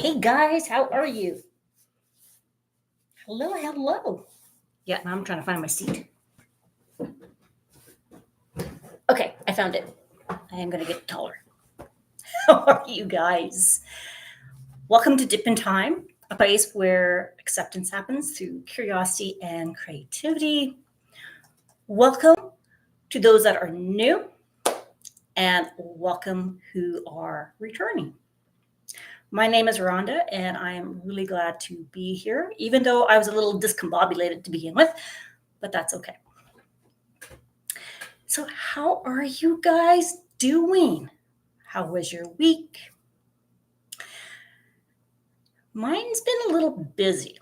Hey guys, how are you? Hello, hello. Yeah, now I'm trying to find my seat. Okay, I found it. I am going to get taller. How are you guys? Welcome to Dippin Time, a place where acceptance happens through curiosity and creativity. Welcome to those that are new, and welcome who are returning. My name is Rhonda, and I am really glad to be here, even though I was a little discombobulated to begin with, but that's okay. So how are you guys doing? How was your week? Mine's been a little busy.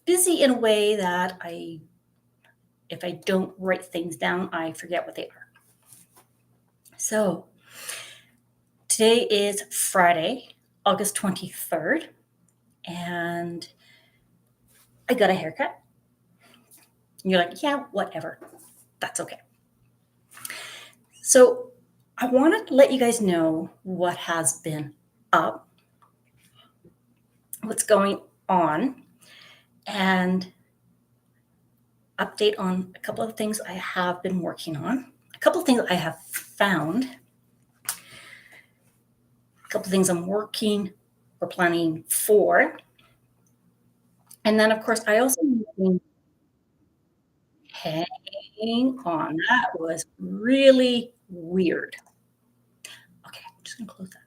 Busy in a way that if I don't write things down, I forget what they are. So today is Friday, August 23rd, and I got a haircut. And you're like, yeah, whatever. That's okay. So I wanted to let you guys know what has been up, what's going on, and update on a couple of things I have been working on, a couple of things I have found, a couple of things I'm working or planning for. And then, of course, I also hang on. That was really weird. Okay, I'm just going to close that.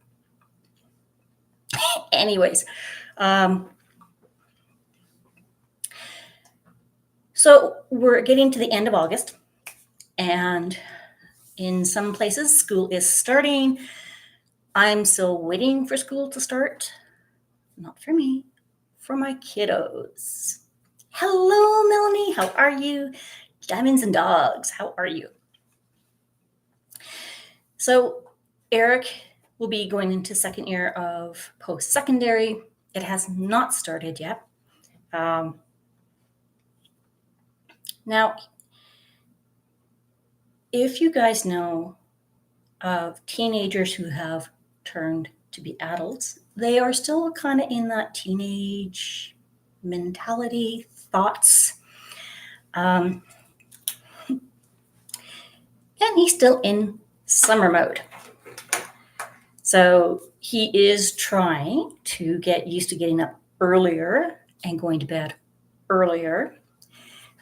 Anyways, so we're getting to the end of August, and in some places, school is starting. I'm still waiting for school to start. Not for me, for my kiddos. Hello, Melanie. How are you? Diamonds and dogs. How are you? So Eric will be going into second year of post-secondary. It has not started yet. Now, if you guys know of teenagers who have turned to be adults, they are still kind of in that teenage mentality, thoughts. And he's still in summer mode. So he is trying to get used to getting up earlier and going to bed earlier,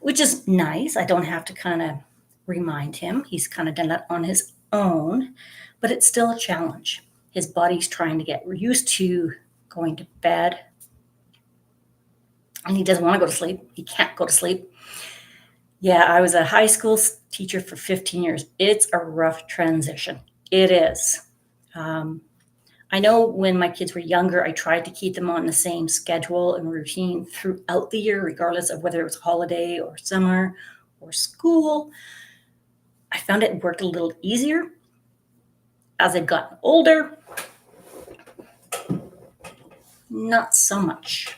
which is nice. I don't have to kind of remind him. He's kind of done that on his own, but it's still a challenge. His body's trying to get used to going to bed, and he doesn't want to go to sleep. He can't go to sleep. Yeah, I was a high school teacher for 15 years. It's a rough transition. It is. I know when my kids were younger, I tried to keep them on the same schedule and routine throughout the year, regardless of whether it was holiday or summer or school. I found it worked a little easier. As I've gotten older, not so much.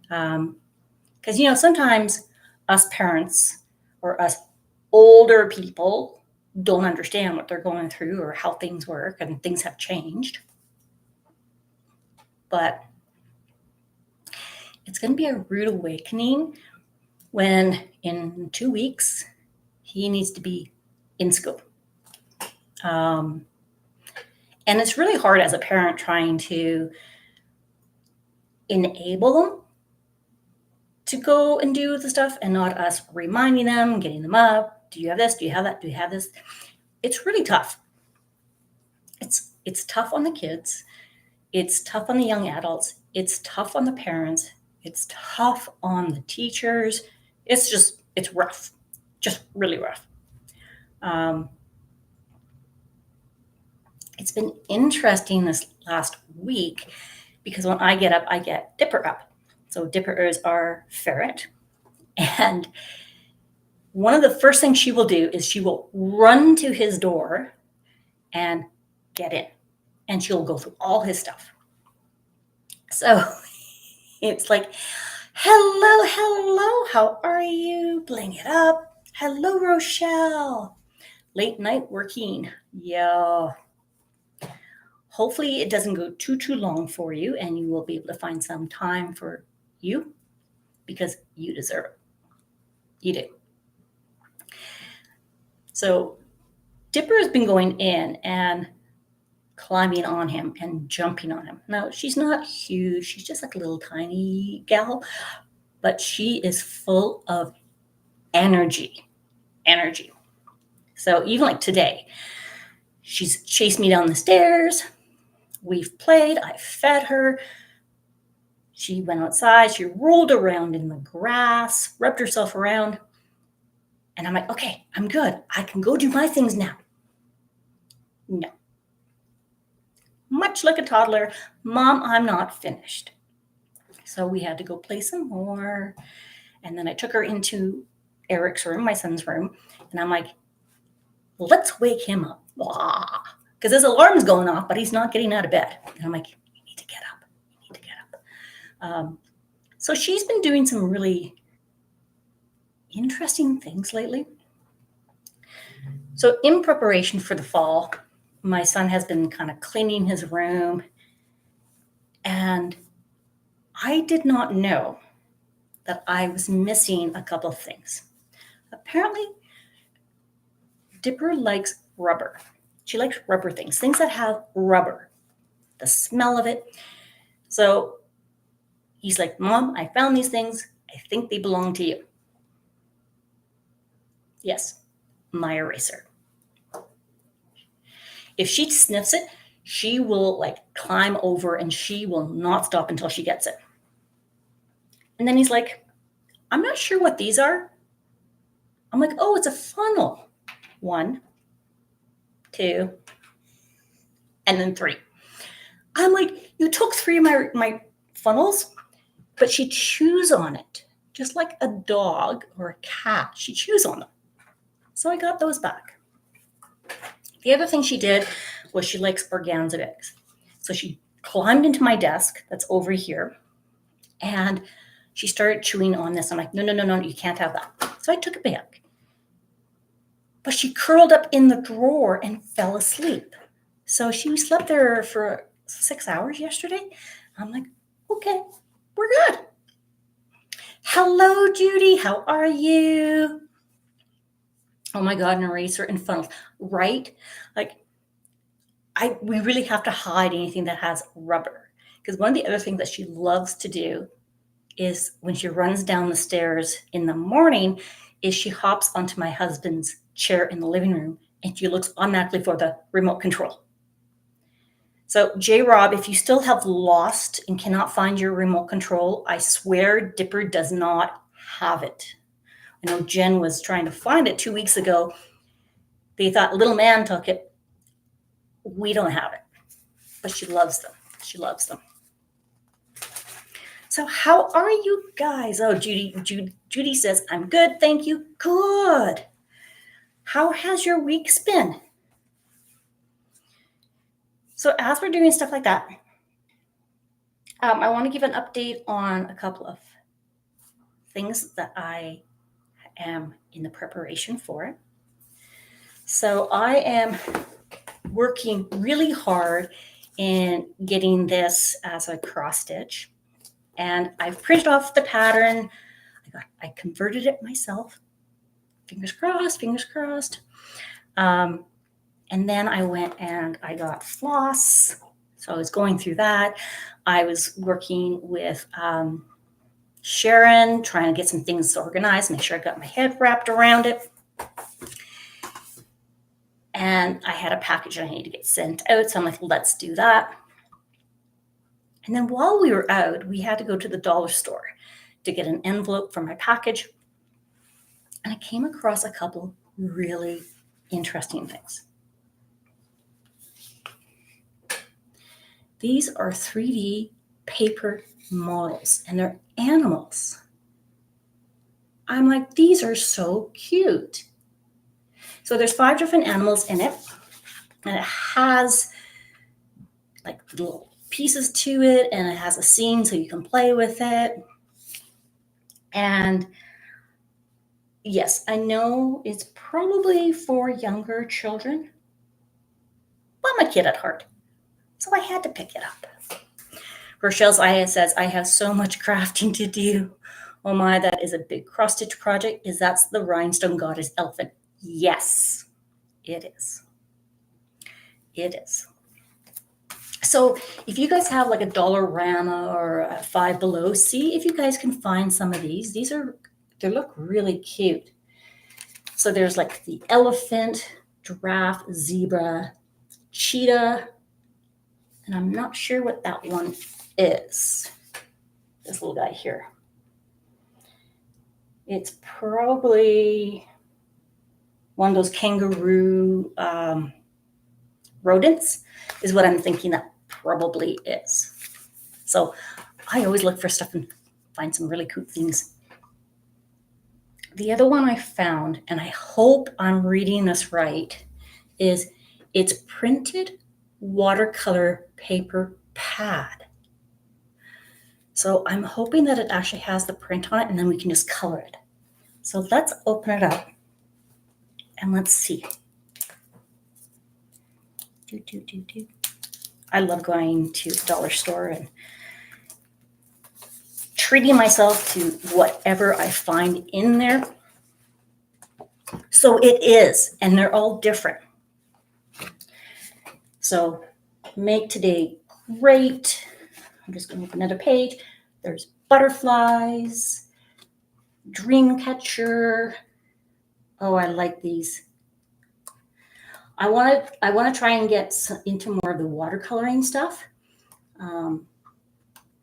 Because, sometimes us parents or us older people don't understand what they're going through or how things work, and things have changed. But it's going to be a rude awakening when in 2 weeks he needs to be in school. And it's really hard as a parent trying to enable them to go and do the stuff and not us reminding them, getting them up. Do you have this? Do you have that? Do you have this? It's really tough. It's tough on the kids. It's tough on the young adults. It's tough on the parents. It's tough on the teachers. It's rough, just really rough. It's been interesting this last week because when I get up, I get Dipper up. So Dipper is our ferret. And one of the first things she will do is she will run to his door and get in. And she'll go through all his stuff. So it's like, hello, how are you? Bling it up. Hello, Rochelle. Late night working. Yeah. Hopefully it doesn't go too long for you and you will be able to find some time for you because you deserve it. You do. So Dipper has been going in and climbing on him and jumping on him. Now, she's not huge. She's just like a little tiny gal, but she is full of energy. So even like today, she's chased me down the stairs. We've played. I fed her. She went outside. She rolled around in the grass, rubbed herself around. And I'm like, okay, I'm good. I can go do my things now. No. Much like a toddler, Mom, I'm not finished. So we had to go play some more. And then I took her into Eric's room, my son's room. And I'm like, let's wake him up. Because his alarm's going off, but he's not getting out of bed. And I'm like, you need to get up. You need to get up. So she's been doing some really interesting things lately. So in preparation for the fall, my son has been kind of cleaning his room. And I did not know that I was missing a couple of things. Apparently, Dipper likes rubber. She likes rubber things that have rubber, the smell of it. So he's like, Mom, I found these things. I think they belong to you. Yes, my eraser. If she sniffs it, she will like climb over and she will not stop until she gets it. And then he's like, I'm not sure what these are. I'm like, oh, it's a funnel. 1, 2, and then 3. I'm like, you took 3 of my funnels, but she chews on it, just like a dog or a cat. She chews on them. So I got those back. The other thing she did was she likes organza bags. So she climbed into my desk that's over here, and she started chewing on this. I'm like, no, you can't have that. So I took it back. But she curled up in the drawer and fell asleep. So she slept there for 6 hours yesterday. I'm like, okay, we're good. Hello, Judy. How are you? Oh my God, an eraser and funnels, right? Like, we really have to hide anything that has rubber. Because one of the other things that she loves to do is when she runs down the stairs in the morning, is she hops onto my husband's chair in the living room and she looks automatically for the remote control. So J-Rob, if you still have lost and cannot find your remote control, I swear Dipper does not have it. I know Jen was trying to find it 2 weeks ago. They thought little man took it. We don't have it, but she loves them. She loves them. So how are you guys? Oh, Judy says, I'm good, thank you. Good. How has your week been? So as we're doing stuff like that, I want to give an update on a couple of things that I am in the preparation for. So I am working really hard in getting this as a cross stitch. And I've printed off the pattern. I converted it myself. Fingers crossed. And then I went and I got floss. So I was going through that. I was working with Sharon, trying to get some things organized, make sure I got my head wrapped around it. And I had a package I needed to get sent out. So I'm like, let's do that. And then while we were out, we had to go to the dollar store to get an envelope for my package. And I came across a couple really interesting things. These are 3D paper models, and they're animals. I'm like, these are so cute. So there's 5 different animals in it, and it has like little pieces to it, and it has a scene so you can play with it. And yes, I know it's probably for younger children, but I'm a kid at heart. So I had to pick it up. Rochelle's Aya says, I have so much crafting to do. Oh my, that is a big cross-stitch project. Is that the Rhinestone Goddess elephant? Yes, it is. It is. So if you guys have like a Dollarama or a Five Below, see if you guys can find some of these. They look really cute. So there's like the elephant, giraffe, zebra, cheetah, and I'm not sure what that one is. This little guy here. It's probably one of those kangaroo rodents is what I'm thinking that probably is. So I always look for stuff and find some really cool things. The other one I found, and I hope I'm reading this right, is it's printed watercolor paper pad. So I'm hoping that it actually has the print on it and then we can just color it. So let's open it up and let's see. I love going to the dollar store and treating myself to whatever I find in there. So it is, and they're all different. So make today great. I'm just going to open another page. There's butterflies, dream catcher. Oh, I like these. I want to try and get into more of the watercoloring stuff. And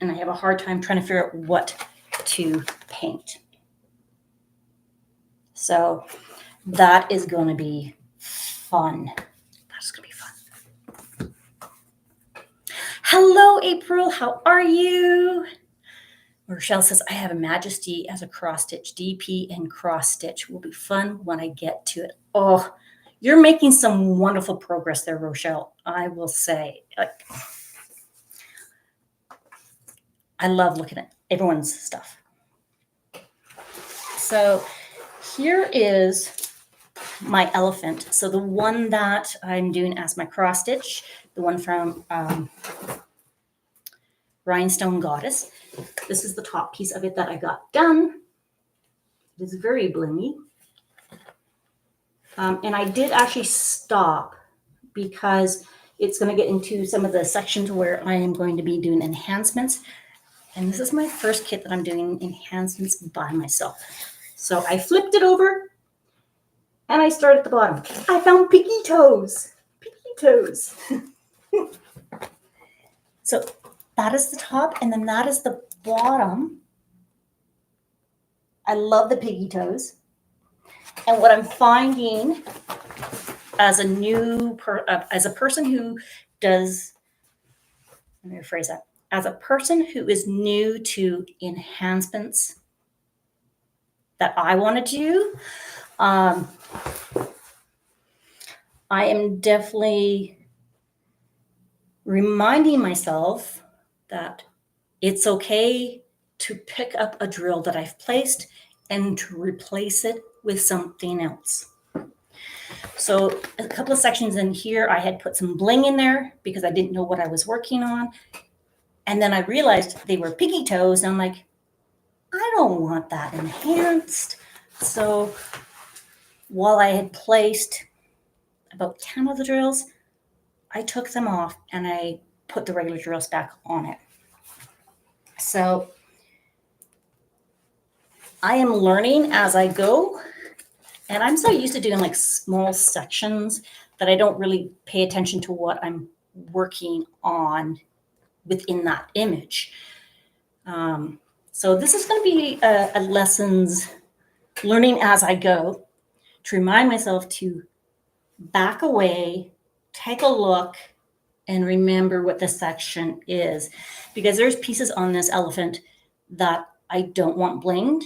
I have a hard time trying to figure out what to paint. So that is going to be fun. That's going to be fun. Hello, April. How are you? Rochelle says, I have a Majesty as a cross stitch. DP and cross stitch will be fun when I get to it. Oh, you're making some wonderful progress there, Rochelle. I will say, I love looking at everyone's stuff. So here is my elephant. So the one that I'm doing as my cross stitch, the one from Rhinestone Goddess. This is the top piece of it that I got done. It is very blingy. And I did actually stop because it's going to get into some of the sections where I am going to be doing enhancements. And this is my first kit that I'm doing enhancements by myself. So I flipped it over and I started at the bottom. I found piggy toes. Piggy toes. So that is the top and then that is the bottom. I love the piggy toes. And what I'm finding as a person who does, let me rephrase that. As a person who is new to enhancements that I want to do, I am definitely reminding myself that it's okay to pick up a drill that I've placed and to replace it with something else. So a couple of sections in here, I had put some bling in there because I didn't know what I was working on. And then I realized they were piggy toes. And I'm like, I don't want that enhanced. So while I had placed about 10 of the drills, I took them off and I put the regular drills back on it. So I am learning as I go. And I'm so used to doing like small sections that I don't really pay attention to what I'm working on within that image. So this is going to be a lessons learning as I go to remind myself to back away, take a look, and remember what the section is. Because there's pieces on this elephant that I don't want blinged,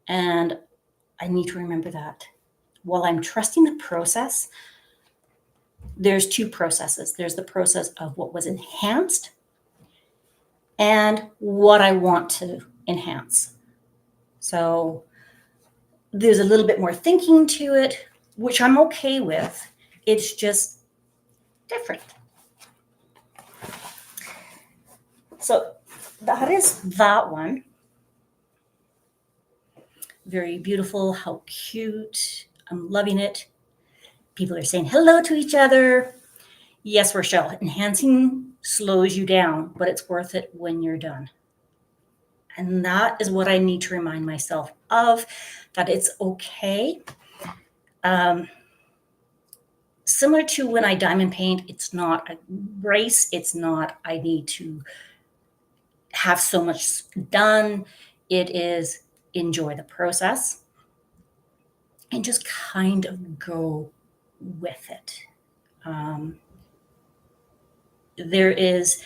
and I need to remember that. While I'm trusting the process, there's two processes. There's the process of what was enhanced and what I want to enhance. So there's a little bit more thinking to it, which I'm okay with. It's just different. So that is that one. Very beautiful. How cute. I'm loving it. People are saying hello to each other. Yes, Rochelle, enhancing slows you down, but it's worth it when you're done. And that is what I need to remind myself of, that it's okay. Similar to when I diamond paint, it's not a race. It's not, I need to have so much done. It is enjoy the process and just kind of go with it. There is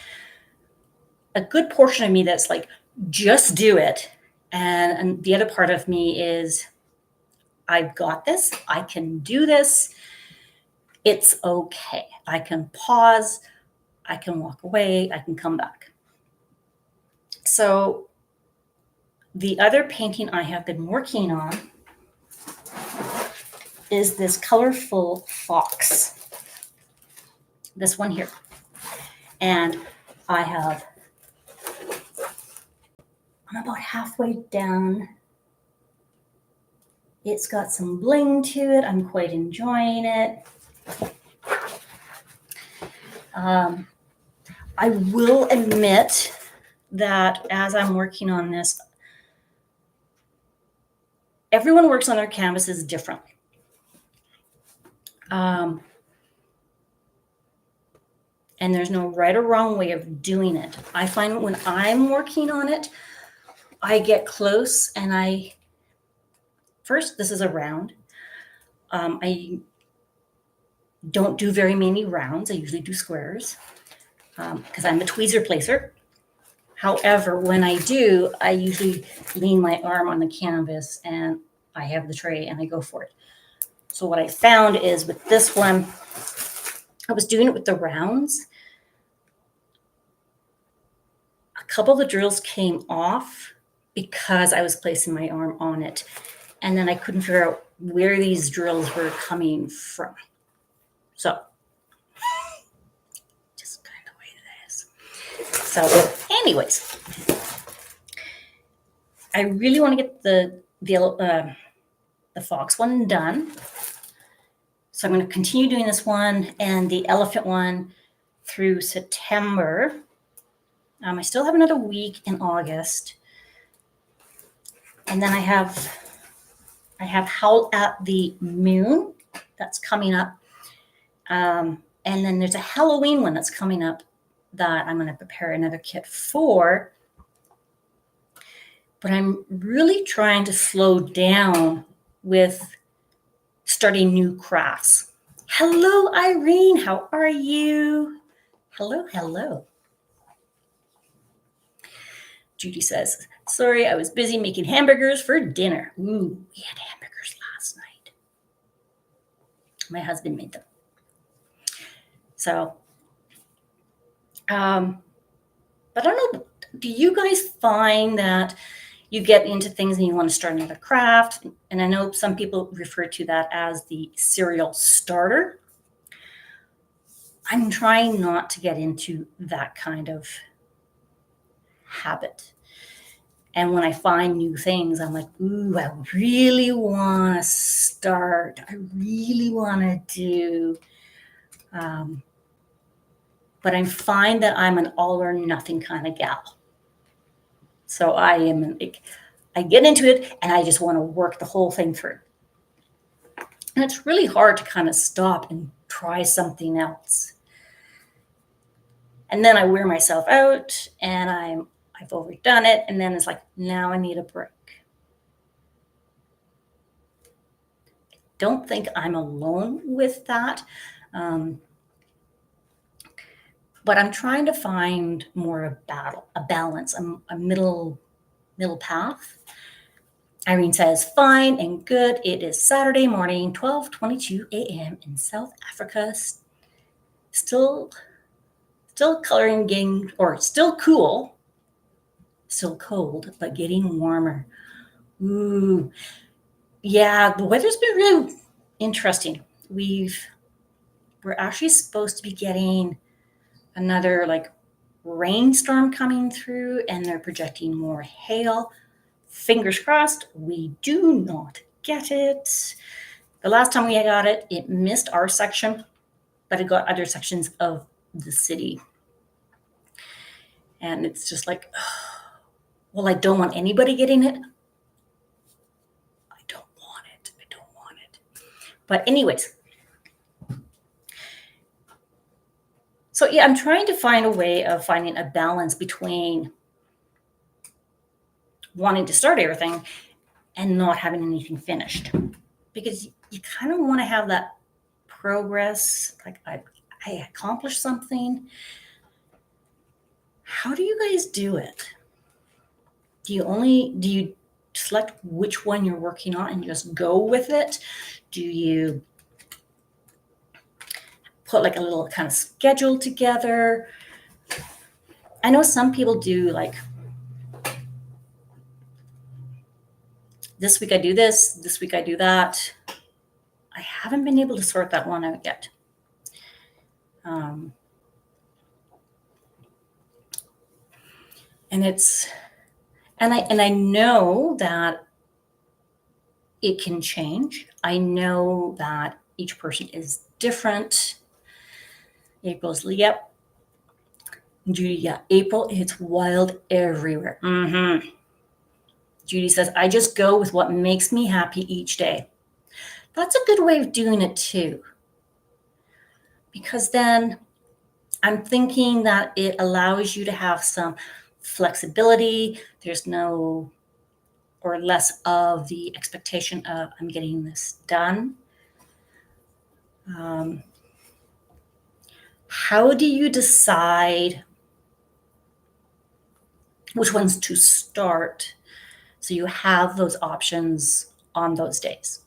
a good portion of me that's like, just do it. And the other part of me is, I've got this. I can do this. It's okay. I can pause. I can walk away. I can come back. So the other painting I have been working on is this colorful fox. This one here. And I'm about halfway down. It's got some bling to it. I'm quite enjoying it. I will admit that as I'm working on this, everyone works on their canvases differently. And there's no right or wrong way of doing it. I find when I'm working on it, I get close and first, this is a round. I don't do very many rounds. I usually do squares because I'm a tweezer placer. However, when I do, I usually lean my arm on the canvas and I have the tray and I go for it. So what I found is with this one, I was doing it with the rounds. A couple of the drills came off because I was placing my arm on it. And then I couldn't figure out where these drills were coming from. So, just kind of the way it is. So, anyways, I really want to get the fox one done. So I'm going to continue doing this one and the elephant one through September. I still have another week in August. And then I have Howl at the Moon that's coming up. And then there's a Halloween one that's coming up that I'm going to prepare another kit for. But I'm really trying to slow down with starting new crafts. Hello, Irene. How are you? Hello, hello. Judy says, sorry, I was busy making hamburgers for dinner. Ooh, we had hamburgers last night. My husband made them. So, but I don't know, do you guys find that you get into things and you want to start another craft? And I know some people refer to that as the serial starter. I'm trying not to get into that kind of habit. And when I find new things, I'm like, ooh, I really want to start. I really want to do. But I find that I'm an all or nothing kind of gal. So I get into it and I just want to work the whole thing through. And it's really hard to kind of stop and try something else. And then I wear myself out and I've overdone it. And then it's like, now I need a break. Don't think I'm alone with that. But I'm trying to find more a balance, a middle path. Irene says, fine and good. It is Saturday morning, 12:22 a.m. in South Africa. Still coloring, still cool, still cold, but getting warmer. Ooh, yeah, the weather's been really interesting. We're actually supposed to be getting another rainstorm coming through and they're projecting more hail. Fingers crossed, we do not get it. The last time we got it, it missed our section, but it got other sections of the city. And it's just like, well, I don't want anybody getting it. I don't want it. I don't want it. But anyways, so yeah, I'm trying to find a way of finding a balance between wanting to start everything and not having anything finished, because you kind of want to have that progress, like I accomplished something. How do you guys do it? Do you select which one you're working on and just go with it? Do you put like a little kind of schedule together? I know some people do like, this week I do this week I do that. I haven't been able to sort that one out yet. And I know that it can change. I know that each person is different. April's, yep. Judy, yeah, April, it's wild everywhere. Judy says, I just go with what makes me happy each day. That's a good way of doing it too. Because then I'm thinking that it allows you to have some flexibility. There's no or less of the expectation of I'm getting this done. How do you decide which ones to start so you have those options on those days?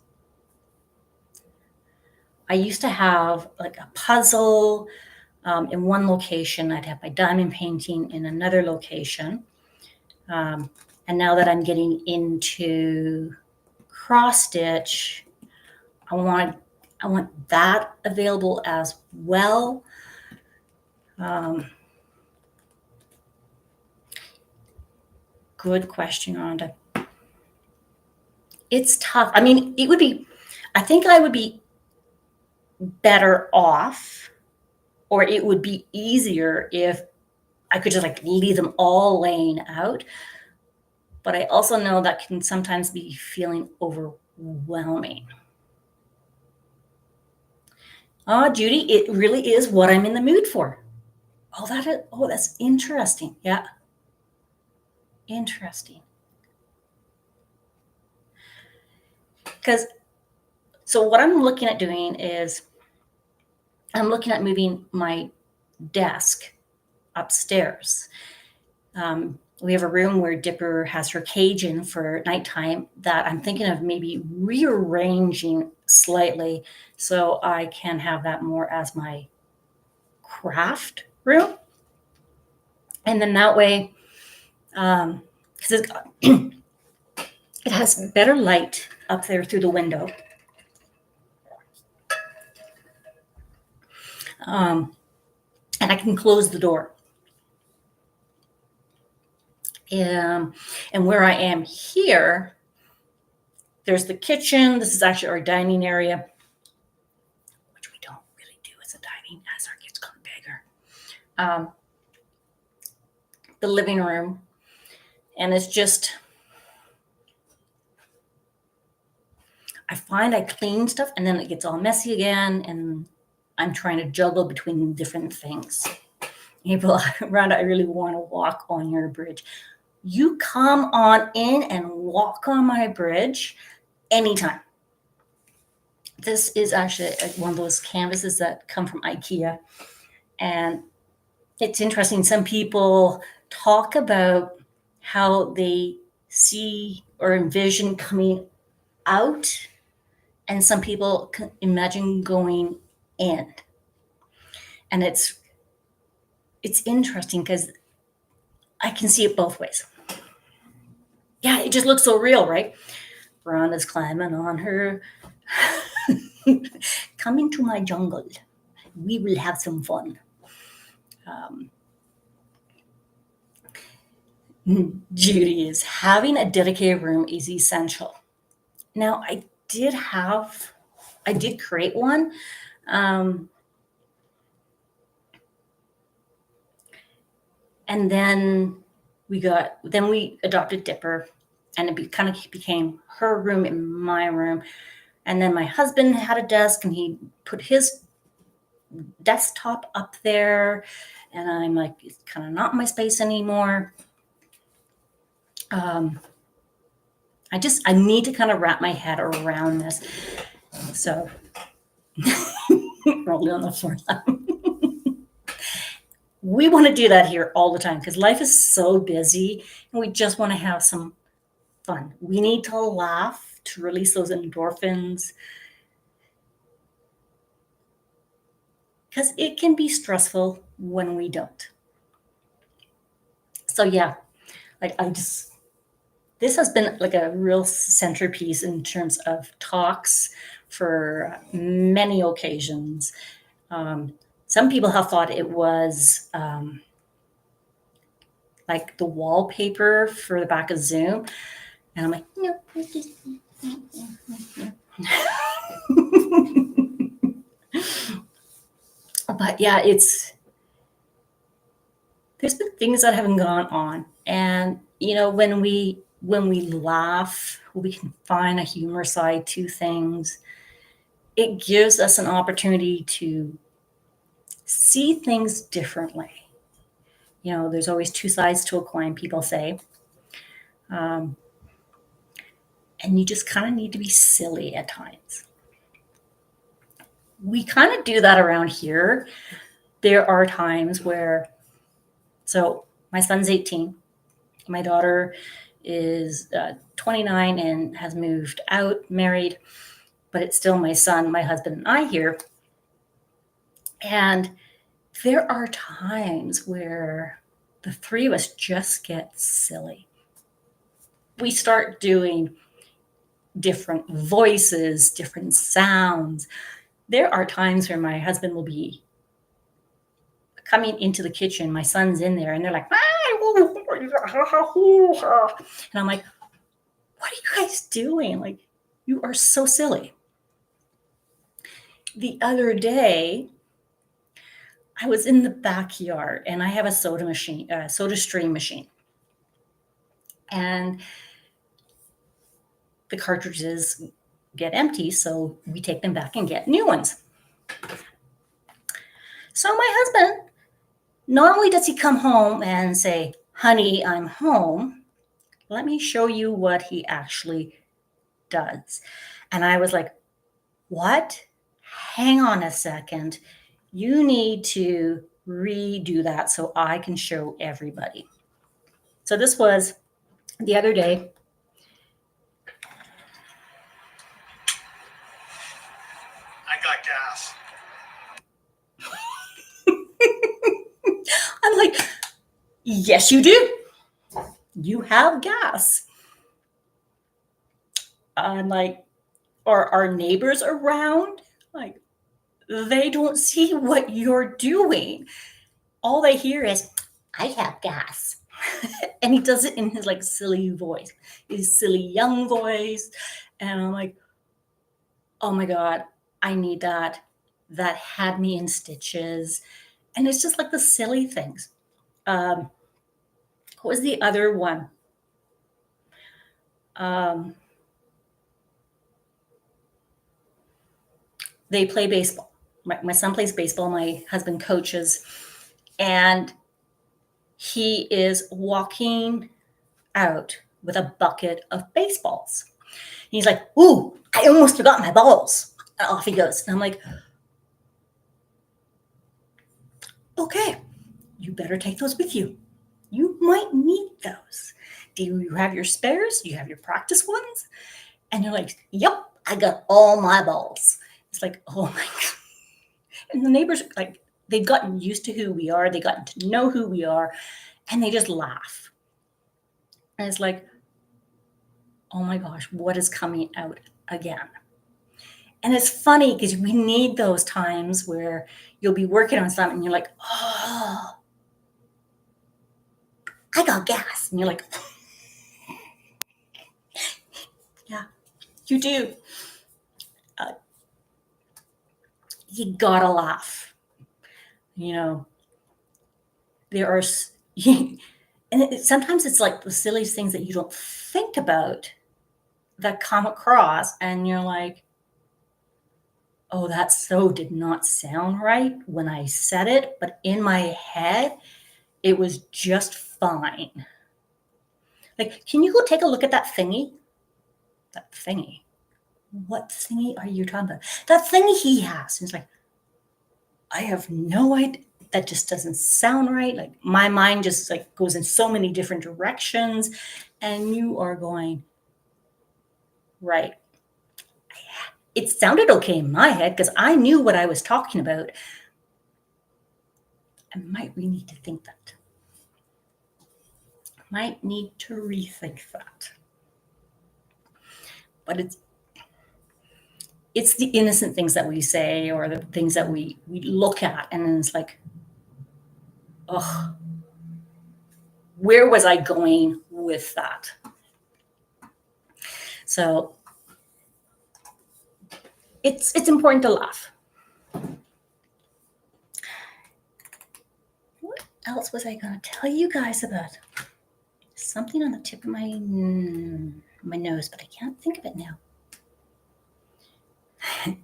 I used to have like a puzzle in one location. I'd have my diamond painting in another location. And now that I'm getting into cross stitch, I want that available as well. Good question, Rhonda. It's tough. I mean, I think I would be better off, or it would be easier if I could just like leave them all laying out. But I also know that can sometimes be feeling overwhelming. Oh, Judy, it really is what I'm in the mood for. Oh, that's interesting. Yeah. Interesting. So what I'm looking at doing is I'm looking at moving my desk upstairs. We have a room where Dipper has her cage in for nighttime that I'm thinking of maybe rearranging slightly so I can have that more as my craft room. And then that way, because it has better light up there through the window. And I can close the door. And where I am here, there's the kitchen. This is actually our dining area, which we don't really do as a dining as our kids come bigger. The living room. And it's just, I find I clean stuff and then it gets all messy again. And I'm trying to juggle between different things. April, Rhonda, I really want to walk on your bridge. You come on in and walk on my bridge anytime. This is actually one of those canvases that come from IKEA. And it's interesting. Some people talk about how they see or envision coming out, and some people imagine going in. And it's interesting because I can see it both ways. Yeah, it just looks so real, right? Rhonda's climbing on her. Come into my jungle. We will have some fun. Judy is having a dedicated room is essential. Now, I did create one. Um, and then we adopted Dipper, and it kind of became her room and my room. And then my husband had a desk, and he put his desktop up there, and I'm like, it's kind of not my space anymore. I need to kind of wrap my head around this. So rolling on the floor. We want to do that here all the time because life is so busy and we just want to have some fun. We need to laugh to release those endorphins because it can be stressful when we don't. So yeah, this has been like a real centerpiece in terms of talks for many occasions. Some people have thought it was like the wallpaper for the back of Zoom. And I'm like, no, it's just. But yeah, there's been things that haven't gone on. And, when we laugh, we can find a humor side to things. It gives us an opportunity to see things differently. There's always two sides to a coin, people say. And you just kind of need to be silly at times. We kind of do that around here. There are times where, so my son's 18. My daughter is 29 and has moved out, married, but it's still my son, my husband, and I here. And there are times where the three of us just get silly. We start doing different voices, different sounds. There are times where my husband will be coming into the kitchen. My son's in there, and they're like, and I'm like, what are you guys doing? Like, you are so silly. The other day, I was in the backyard, and I have a soda stream machine. And the cartridges get empty, so we take them back and get new ones. So my husband, not only does he come home and say, honey, I'm home, let me show you what he actually does. And I was like, what? Hang on a second. You need to redo that so I can show everybody. So this was the other day. I got gas. I'm like, yes, you do. You have gas. I'm like, are our neighbors around? Like, they don't see what you're doing. All they hear is, I have gas. And he does it in his like silly voice, his silly young voice. And I'm like, oh my God, I need that. That had me in stitches. And it's just like the silly things. What was the other one? They play baseball. My son plays baseball. My husband coaches. And he is walking out with a bucket of baseballs. He's like, ooh, I almost forgot my balls. And off he goes. And I'm like, okay, you better take those with you. You might need those. Do you have your spares? Do you have your practice ones? And you're like, yep, I got all my balls. It's like, oh my God. And the neighbors, like, they've gotten used to who we are. They've gotten to know who we are. And they just laugh. And it's like, oh my gosh, what is coming out again? And it's funny because we need those times where you'll be working on something and you're like, oh, I got gas. And you're like, yeah, you do. You gotta laugh. You know, there are, and sometimes it's like the silliest things that you don't think about that come across, and you're like, oh, that so did not sound right when I said it, but in my head, it was just fine. Like, can you go take a look at that thingy? That thingy. What thingy are you talking about? That thingy he has. And it's like, I have no idea. That just doesn't sound right. Like my mind just like goes in so many different directions, and you are going, right. It sounded okay in my head because I knew what I was talking about. I might need to think that. Might need to rethink that. But it's the innocent things that we say or the things that we look at, and then it's like, oh, where was I going with that? So it's important to laugh. What else was I going to tell you guys about? Something on the tip of my nose, but I can't think of it now.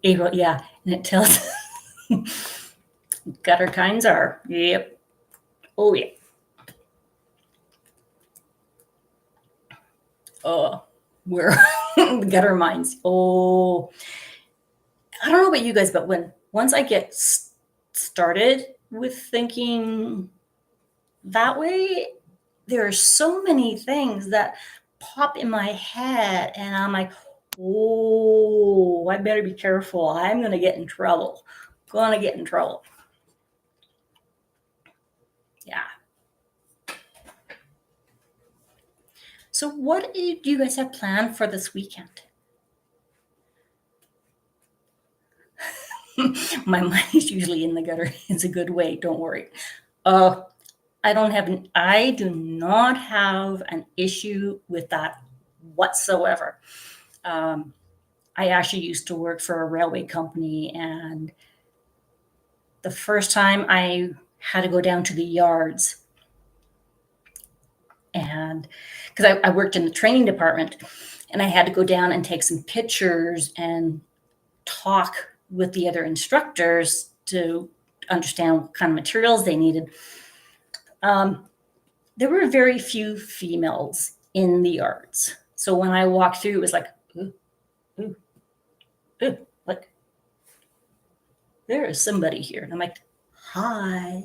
April, yeah, and it tells gutter kinds are. Yep. Oh yeah. Oh, we're gutter minds. Oh, I don't know about you guys, but once I get started with thinking that way, there are so many things that pop in my head, and I'm like, oh, I better be careful. I'm going to get in trouble. Yeah. So what do you guys have planned for this weekend? My mind is usually in the gutter. It's a good way. Don't worry. I do not have an issue with that whatsoever. I actually used to work for a railway company, and the first time I had to go down to the yards, and because I worked in the training department, and I had to go down and take some pictures and talk with the other instructors to understand what kind of materials they needed. There were very few females in the yards. So when I walked through, it was like, ooh, ooh, ooh, like, there is somebody here. And I'm like, hi.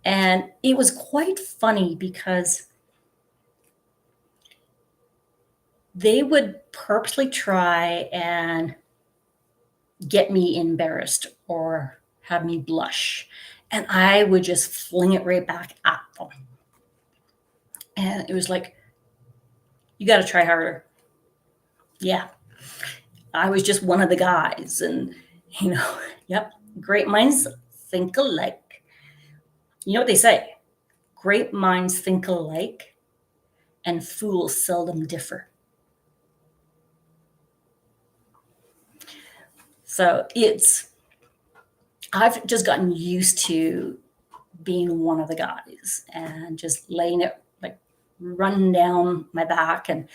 And it was quite funny because they would purposely try and get me embarrassed or have me blush. And I would just fling it right back at them. And it was like, you got to try harder. Yeah. I was just one of the guys. And, yep, great minds think alike. You know what they say? Great minds think alike, and fools seldom differ. So I've just gotten used to being one of the guys and just laying it, like run down my back and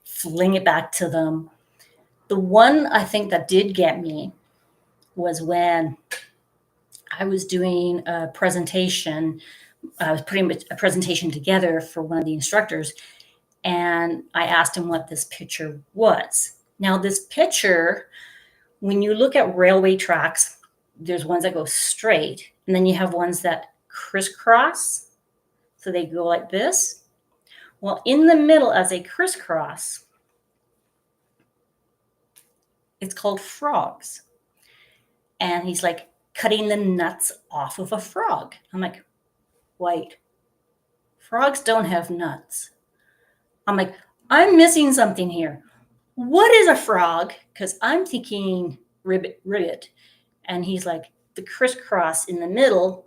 fling it back to them. The one I think that did get me was when I was doing a presentation. I was putting a presentation together for one of the instructors, and I asked him what this picture was. Now, this picture, when you look at railway tracks, there's ones that go straight, and then you have ones that crisscross. So they go like this. Well, in the middle as they crisscross, it's called frogs. And he's like cutting the nuts off of a frog. I'm like, wait, frogs don't have nuts. I'm like, I'm missing something here. What is a frog? Because I'm thinking ribbit. And he's like, the crisscross in the middle,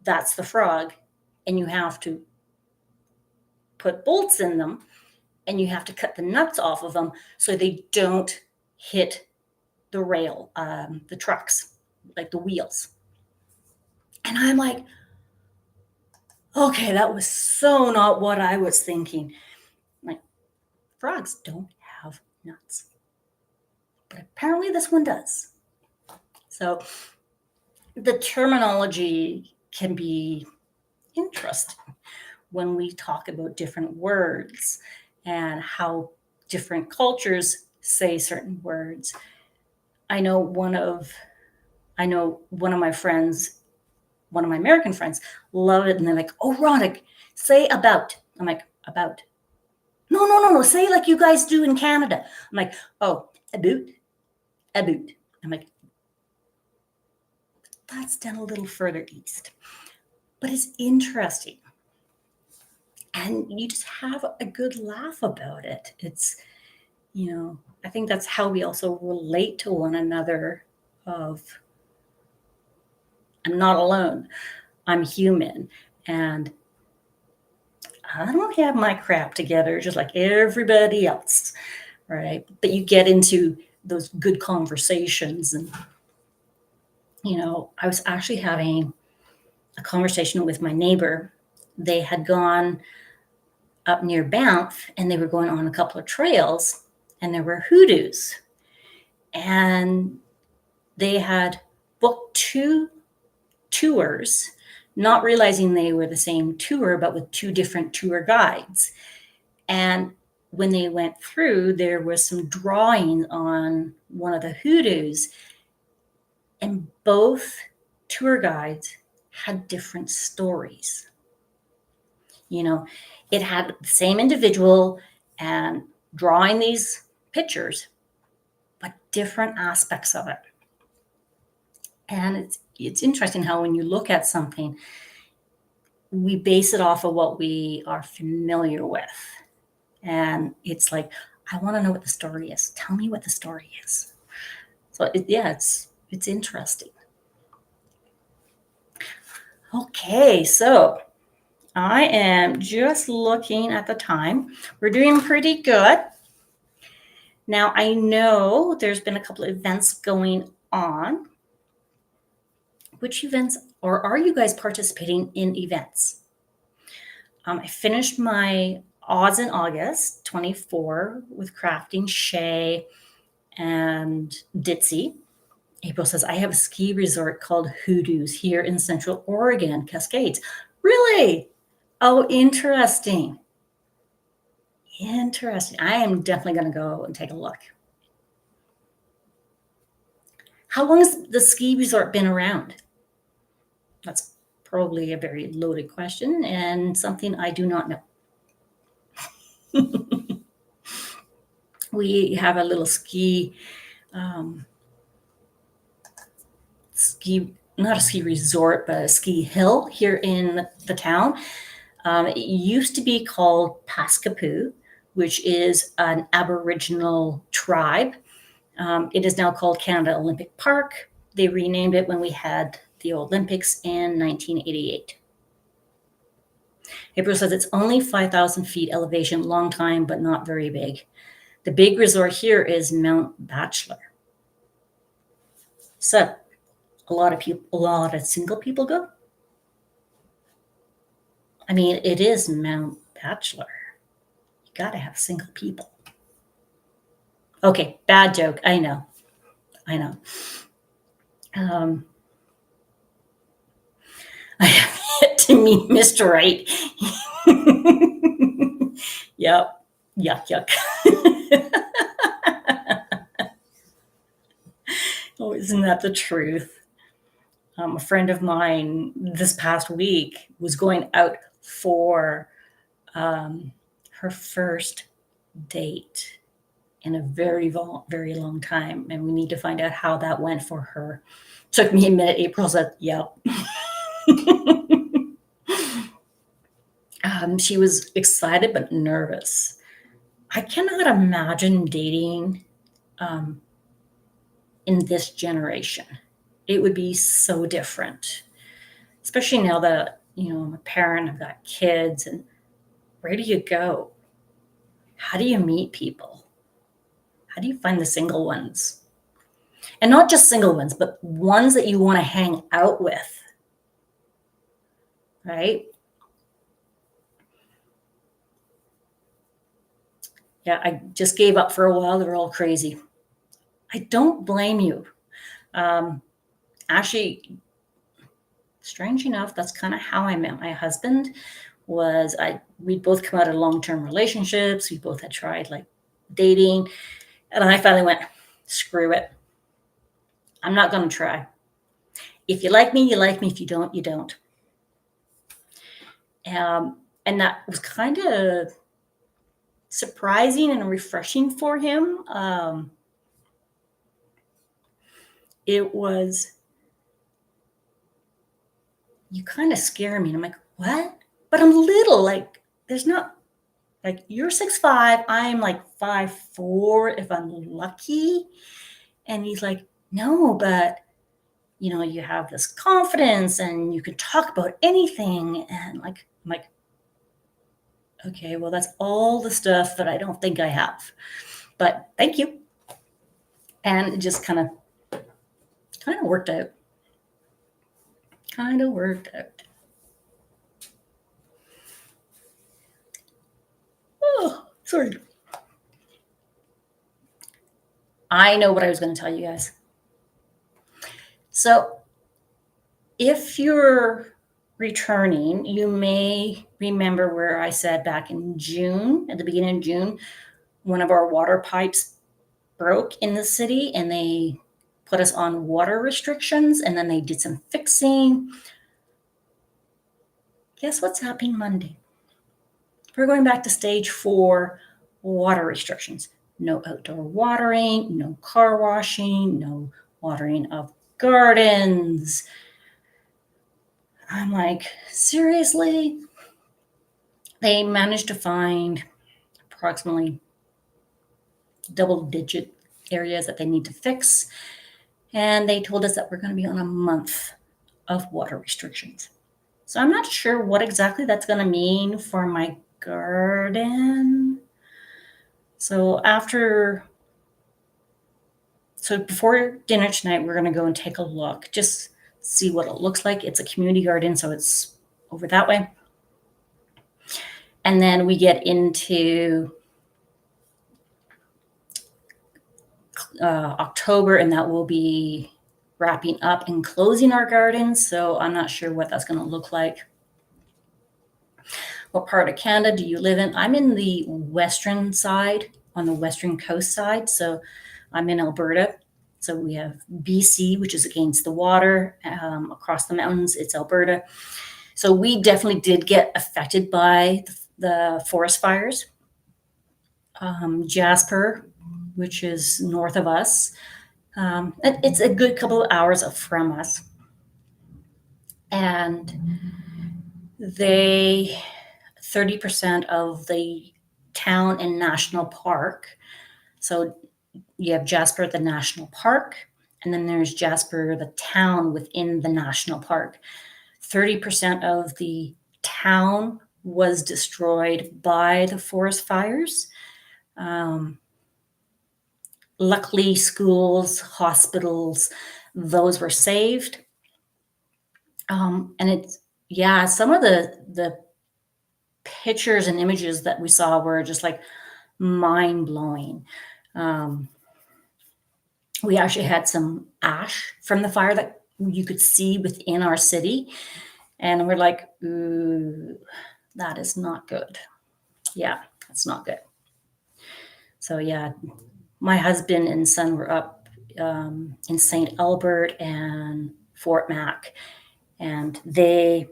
that's the frog. And you have to put bolts in them, and you have to cut the nuts off of them so they don't hit the rail, the trucks, like the wheels. And I'm like, okay, that was so not what I was thinking. Like, frogs don't have nuts, but apparently this one does. So the terminology can be interesting when we talk about different words and how different cultures say certain words. I know one of my friends, one of my American friends, love it, and they're like, "Oh, Ronick, say about." I'm like, "About." No. Say like you guys do in Canada. I'm like, "Oh, about. I'm like, that's down a little further east, but it's interesting, and you just have a good laugh about it. It's, I think that's how we also relate to one another. Of, I'm not alone. I'm human, and I don't have my crap together just like everybody else, right? But you get into those good conversations, and I was actually having a conversation with my neighbor. They had gone up near Banff, and they were going on a couple of trails, and there were hoodoos, and they had booked 2 tours, not realizing they were the same tour, but with 2 different tour guides. And when they went through, there was some drawing on one of the hoodoos, and both tour guides had different stories. It had the same individual and drawing these pictures, but different aspects of it. And it's interesting how when you look at something, we base it off of what we are familiar with. And it's like, I want to know what the story is. Tell me what the story is. So it's interesting. Okay, so I am just looking at the time. We're doing pretty good. Now, I know there's been a couple of events going on. Which events, or are you guys participating in events? I finished my Oz in August 24 with crafting Shay and Ditzy. April says, I have a ski resort called Hoodoo's here in Central Oregon, Cascades. Really? Oh, interesting. Interesting. I am definitely going to go and take a look. How long has the ski resort been around? That's probably a very loaded question and something I do not know. We have a little not a ski resort, but a ski hill here in the town. It used to be called Paskapoo, which is an Aboriginal tribe. It is now called Canada Olympic Park. They renamed it when we had the Olympics in 1988. April says it's only 5,000 feet elevation, long time, but not very big. The big resort here is Mount Bachelor. So a lot of single people go. I mean, it is Mount Bachelor. You got to have single people. Okay, bad joke. I know. I have yet to meet Mr. Right. Yep. Yuck. Oh, isn't that the truth? A friend of mine this past week was going out for her first date in a very, very long time. And we need to find out how that went for her. Took me a minute. April said, yep. She was excited but nervous. I cannot imagine dating in this generation. It would be so different, especially now that, I'm a parent, I've got kids, and where do you go? How do you meet people? How do you find the single ones? And not just single ones, but ones that you want to hang out with, right? Yeah, I just gave up for a while. They're all crazy. I don't blame you. Actually, strange enough, that's kind of how I met my husband. We'd both come out of long-term relationships. We both had tried like dating, and I finally went, screw it. I'm not going to try. If you like me, you like me. If you don't, you don't. And that was kind of surprising and refreshing for him. It was, you kind of scare me. And I'm like, what? But I'm little. Like, there's not, like, you're 6'5", I'm like 5'4" if I'm lucky. And he's like, no, but you have this confidence and you can talk about anything. And like, I'm like, okay, well, that's all the stuff that I don't think I have. But thank you. And it just kind of worked out. Oh, sorry. I know what I was going to tell you guys. So if you're returning, you may remember where I said back in June, at the beginning of June, one of our water pipes broke in the city and they put us on water restrictions, and then they did some fixing. Guess what's happening Monday? We're going back to stage 4 water restrictions. No outdoor watering, no car washing, no watering of gardens. I'm like, seriously? They managed to find approximately double-digit areas that they need to fix. And they told us that we're going to be on a month of water restrictions. So I'm not sure what exactly that's going to mean for my garden. So before dinner tonight, we're going to go and take a look, just see what it looks like. It's a community garden, so it's over that way. And then we get into October, and that will be wrapping up and closing our garden. So I'm not sure what that's going to look like. What part of Canada do you live in? I'm in the western side, on the western coast side. So I'm in Alberta. So we have BC, which is against the water. Across the mountains, it's Alberta. So we definitely did get affected by the forest fires. Jasper, which is north of us, it's a good couple of hours from us. And 30% of the town and national park. So you have Jasper, the national park, and then there's Jasper, the town within the national park. 30% of the town was destroyed by the forest fires. Luckily, schools, hospitals, those were saved. And some of the pictures and images that we saw were just like mind-blowing. We actually had some ash from the fire that you could see within our city. And we're like, ooh, that is not good. Yeah, that's not good. So yeah, my husband and son were up in St. Albert and Fort Mac, and their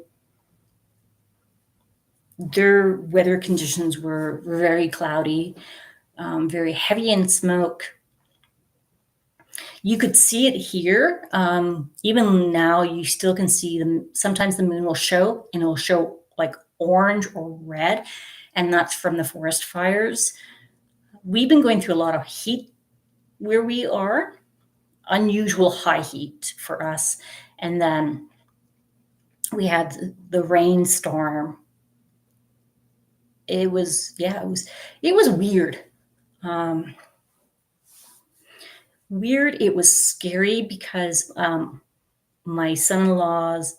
weather conditions were very cloudy, very heavy in smoke. You could see it here. Even now, you still can see them. Sometimes the moon will show, and it'll show like orange or red, and that's from the forest fires. We've been going through a lot of heat where we are, unusual high heat for us. And then we had the rainstorm. it was weird. Weird. It was scary because my son-in-law's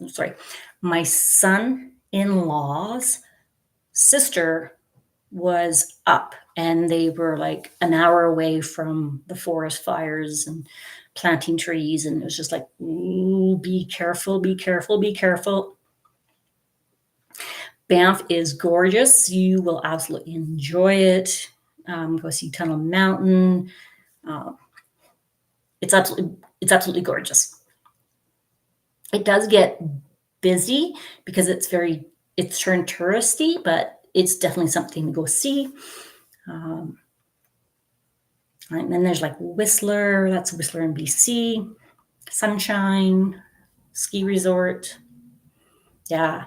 sister was up, and they were like an hour away from the forest fires and planting trees, and it was just like, ooh, be careful, be careful, be careful. Banff is gorgeous. You will absolutely enjoy it. Go see Tunnel Mountain. It's absolutely gorgeous. It does get busy because it's turned touristy, but it's definitely something to go see. And then there's like Whistler. That's Whistler in BC. Sunshine Ski Resort. Yeah,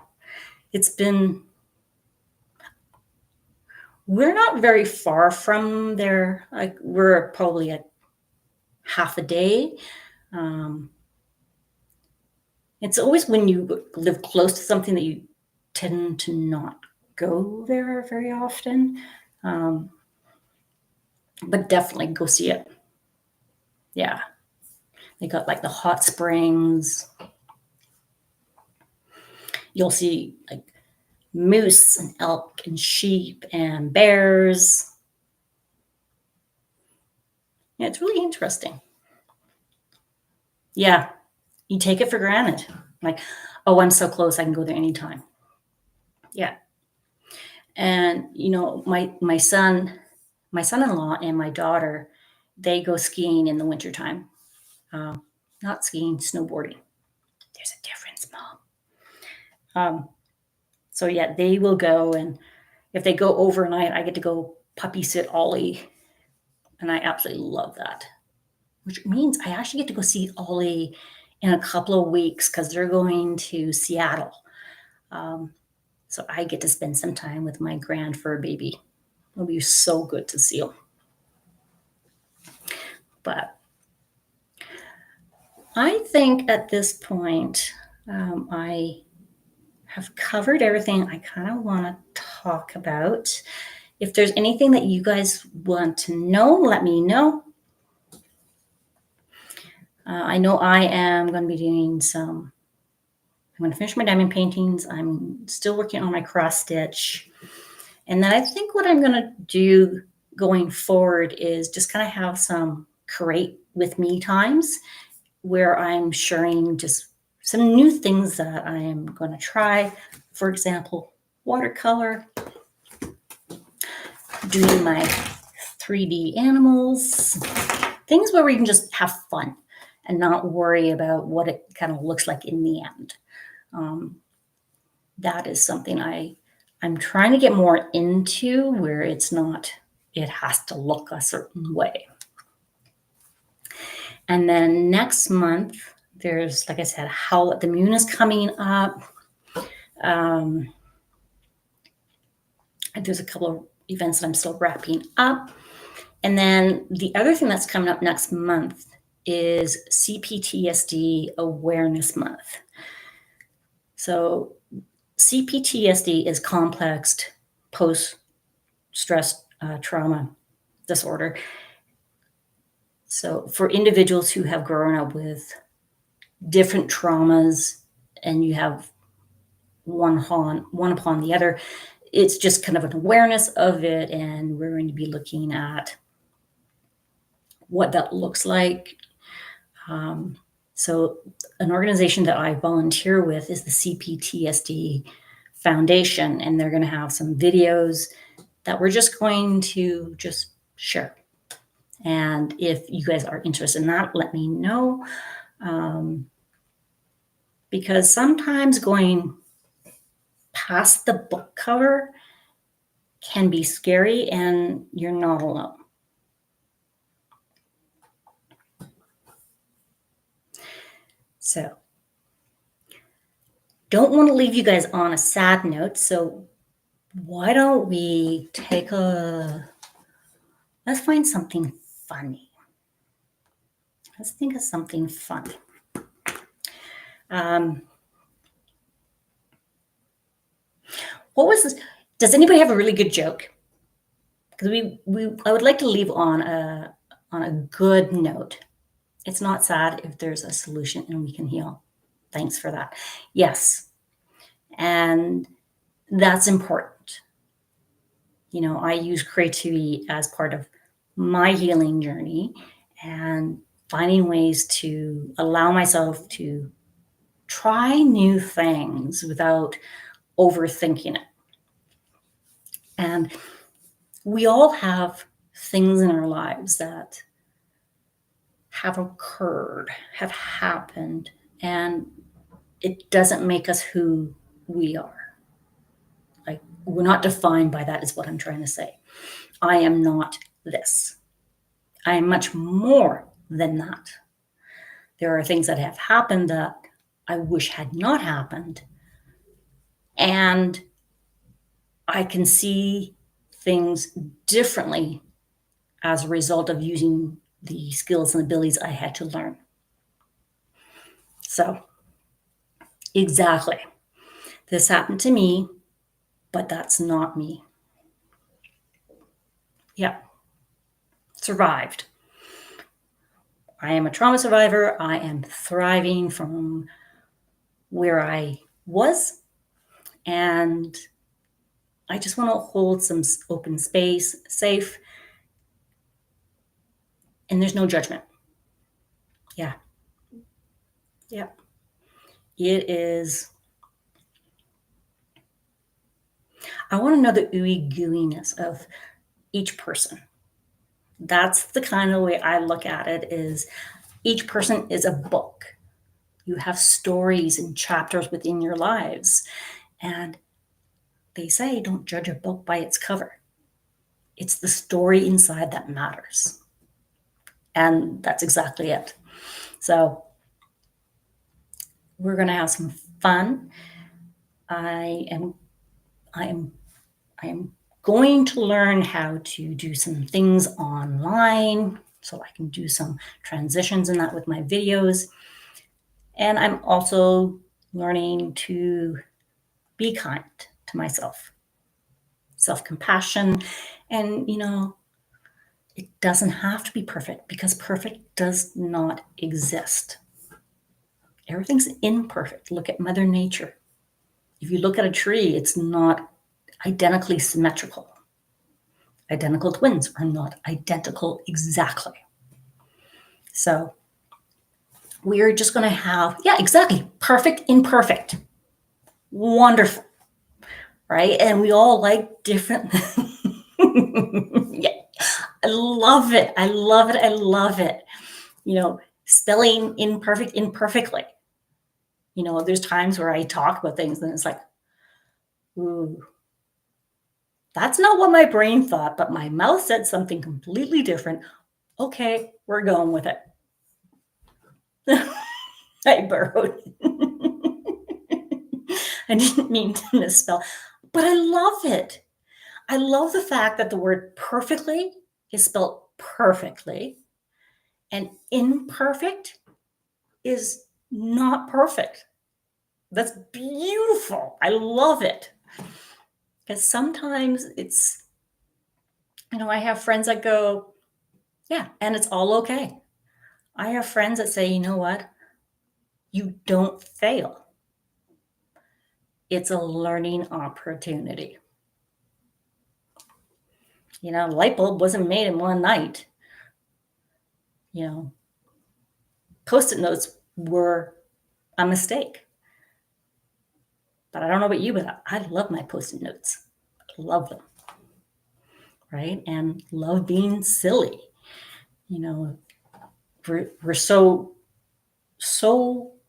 we're not very far from there. Like, we're probably at half a day. It's always when you live close to something that you tend to not go there very often. But definitely go see it. Yeah. They got like the hot springs. You'll see like moose and elk and sheep and bears. Yeah, it's really interesting. Yeah, you take it for granted. Like, oh, I'm so close, I can go there anytime. Yeah. And my son-in-law and my daughter, they go skiing in the wintertime. Not skiing, snowboarding. There's a difference, Mom. So yeah, they will go, and if they go overnight, I get to go puppy sit Ollie, and I absolutely love that. Which means I actually get to go see Ollie in a couple of weeks because they're going to Seattle. So I get to spend some time with my grand fur baby. It'll be so good to see him. But I think at this point, I have covered everything I kind of want to talk about. If there's anything that you guys want to know, let me know. I know I am going to be doing I'm going to finish my diamond paintings. I'm still working on my cross stitch. And then I think what I'm going to do going forward is just kind of have some create with me times where I'm sharing just some new things that I am going to try. For example, watercolor, doing my 3D animals, things where we can just have fun and not worry about what it kind of looks like in the end. That is something I'm trying to get more into, where it has to look a certain way. And then next month, there's, like I said, Howl at the Moon is coming up. There's a couple of events that I'm still wrapping up. And then the other thing that's coming up next month is CPTSD Awareness Month. So CPTSD is complex post-stress trauma disorder. So for individuals who have grown up with different traumas, and you have one upon the other, it's just kind of an awareness of it, and we're going to be looking at what that looks like. So an organization that I volunteer with is the CPTSD Foundation, and they're going to have some videos that we're just going to just share. And if you guys are interested in that, let me know. Because sometimes going past the book cover can be scary, and you're not alone. So, don't want to leave you guys on a sad note. So why don't we let's find something funny. Let's think of something fun. What was this? Does anybody have a really good joke? Because I would like to leave on a good note. It's not sad if there's a solution and we can heal. Thanks for that. Yes. And that's important. You know, I use creativity as part of my healing journey and finding ways to allow myself to try new things without overthinking it. And we all have things in our lives that have occurred, have happened, and it doesn't make us who we are. Like, we're not defined by that, is what I'm trying to say. I am not this. I am much more than that. There are things that have happened that I wish had not happened. And I can see things differently as a result of using the skills and abilities I had to learn. So, exactly. This happened to me, but that's not me. Yeah. Survived. I am a trauma survivor. I am thriving from where I was. And I just want to hold some open space, safe. And there's no judgment. Yeah. Yeah. It is. I want to know the ooey gooiness of each person. That's the kind of way I look at it, is each person is a book. You have stories and chapters within your lives. And they say, don't judge a book by its cover. It's the story inside that matters. And that's exactly it. So we're going to have some fun. I am going to learn how to do some things online so I can do some transitions in that with my videos. And I'm also learning to be kind to myself, self-compassion. And, you know, it doesn't have to be perfect, because perfect does not exist. Everything's imperfect. Look at Mother Nature. If you look at a tree, it's not identically symmetrical. Identical twins are not identical exactly. So we're just going to have, yeah, exactly, perfect, imperfect. Wonderful, right? And we all like different. Yeah, I love it. I love it. I love it. You know, spelling imperfect imperfectly. You know, there's times where I talk about things and it's like, ooh, that's not what my brain thought, but my mouth said something completely different. Okay, we're going with it. I burrowed. I didn't mean to misspell, but I love it. I love the fact that the word perfectly is spelled perfectly, and imperfect is not perfect. That's beautiful. I love it. Because sometimes it's, you know, I have friends that go, yeah, and it's all okay. I have friends that say, you know what? You don't fail. It's a learning opportunity. You know, light bulb wasn't made in one night. You know, Post-it notes were a mistake. But I don't know about you, but I love my Post-it notes. I love them. Right? And love being silly. You know, we're so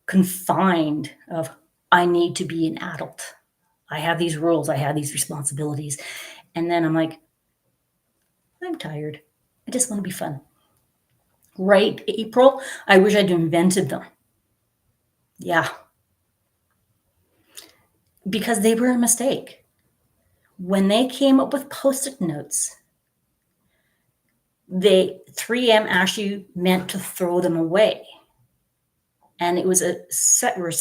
confined of, I need to be an adult. I have these rules. I have these responsibilities. And then I'm like, I'm tired. I just want to be fun. Right, April? I wish I'd invented them. Yeah. Because they were a mistake. When they came up with Post-it notes, 3M actually meant to throw them away. And it was a secretary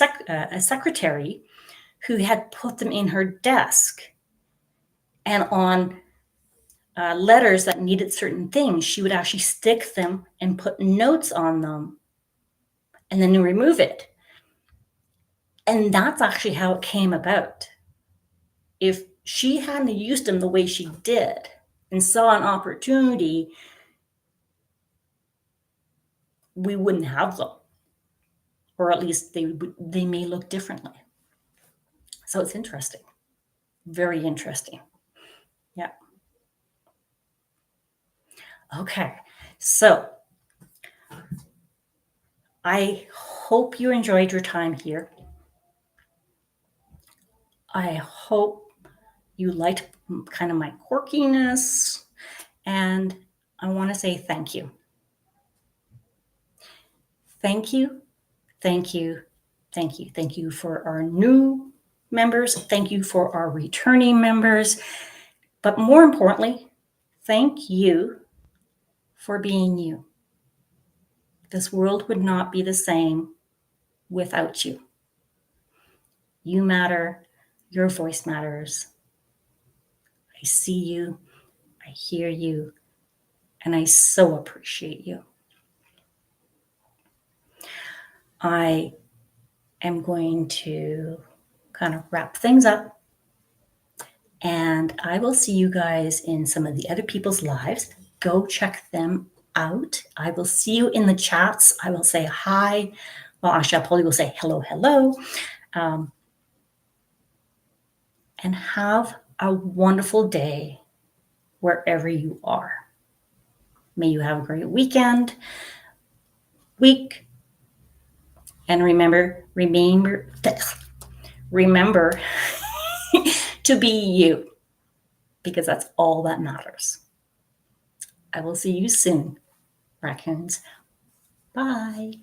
who had put them in her desk. And on letters that needed certain things, she would actually stick them and put notes on them and then remove it. And that's actually how it came about. If she hadn't used them the way she did and saw an opportunity, we wouldn't have them. Or at least they may look differently. So it's interesting. Very interesting. Yeah. Okay. So I hope you enjoyed your time here. I hope you liked kind of my quirkiness. And I want to say thank you. Thank you. Thank you. Thank you. Thank you for our new members. Thank you for our returning members. But more importantly, thank you for being you. This world would not be the same without you. You matter. Your voice matters. I see you. I hear you. And I so appreciate you. I am going to kind of wrap things up. And I will see you guys in some of the other people's lives. Go check them out. I will see you in the chats. I will say hi. Well, actually, I probably will say hello, hello. And have a wonderful day wherever you are. May you have a great week. And remember to be you, because that's all that matters. I will see you soon, raccoons. Bye.